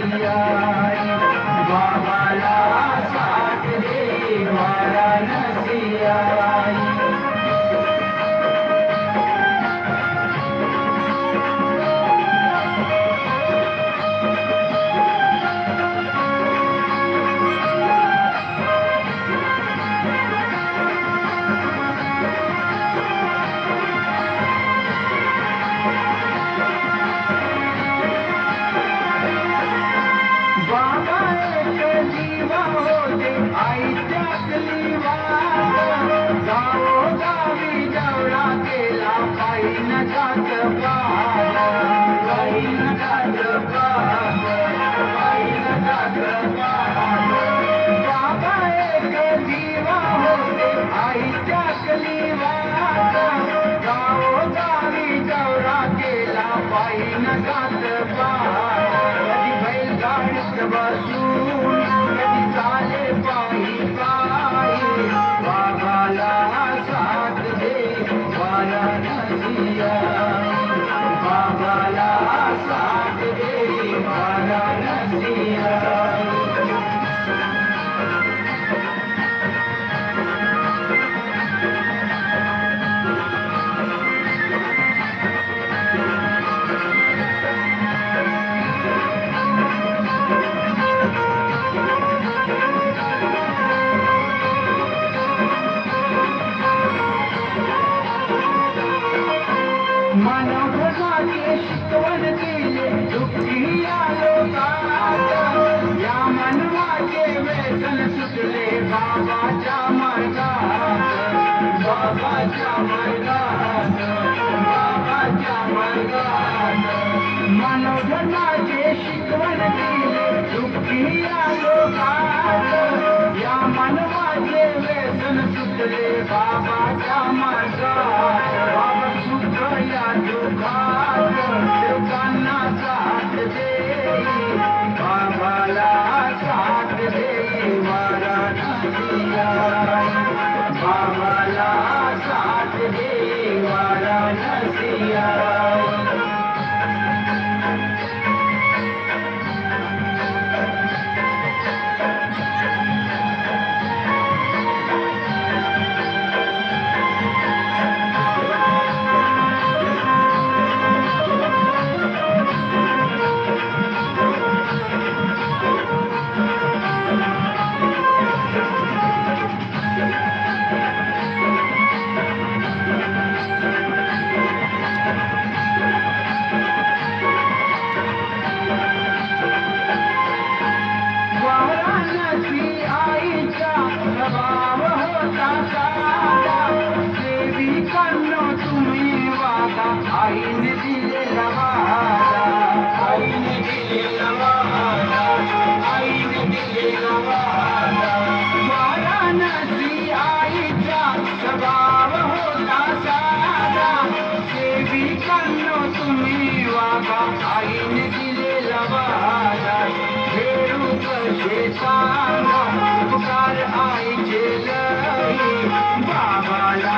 आई बाबाला साथ दे वाराणसी आई बाबा एक जीवा होते आईच्यातली वाट गावोगावी दौरा केला पायी नकात पाहत पायी नकात पाहत पायी नकात पाहत बाबा एक जीवा होते आईच्यातली वाट गावोगावी दौरा केला पायी नकात पाहत गाडीत बसून कधी चाले पायी पायी बाबाला साथ दे वाराणसी आई बाबाला साथ दे वाराणसी आई मानवधर्माचे शिकवण केले दुःखी या लोकात या मानवाचे व्यसन सुटले बाबाच्या मार्गात बाबाच्या मार्गात बाबाच्या मार्गात मानवधर्माचे शिकवण केले दुःखी या लोकात या मानवाचे व्यसन सुटले बाबाच्या मार्गात बाबा सुख या दुःखात लोकांना साथ दे बाबाला साथ दे वाराणसी आई बाबाला साथ दे वाराणसी आई वाराणसी आईचा स्वभाव होता साधा सेविकांनो तुम्ही वागा आईने दिलेला वादा आईने दिलेला वादा आईने दिलेला वादा वाराणसी आईचा स्वभाव होता साधा सेविकांनो तुम्ही वागा आईने दिलेला वादा फेरू कसे सांगा उपकार आईचे लई बाबाला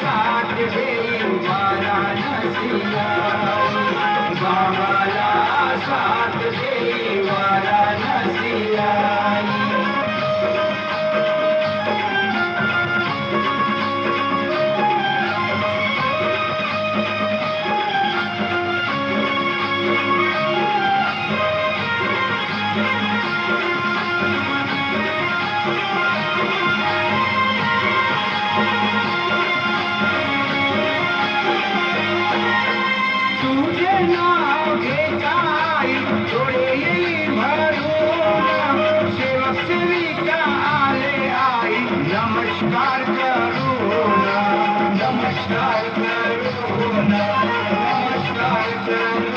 साथ दे वाराणसी आई बाबाला साथ दे वाराणसी आई तुझे नाव घेताई डोळे भरून सेवक सेविका आले आई नमस्कार करून नमस्कार करून नमस्कार करून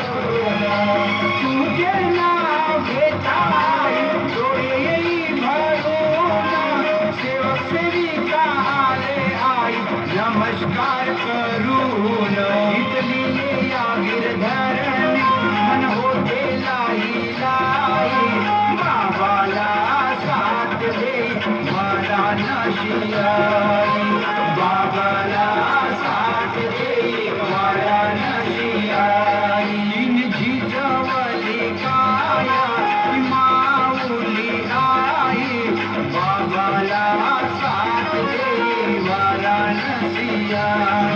तुझे नाव घेताई डोळे भरून सेवक सेविका आले आई नमस्कार करून इथली या गिरधरणी मन होते लाई लाई बाबाला साथ दे वाराणसी आई बाबाला साथ दे वाराणसी आई झिजवली काया ना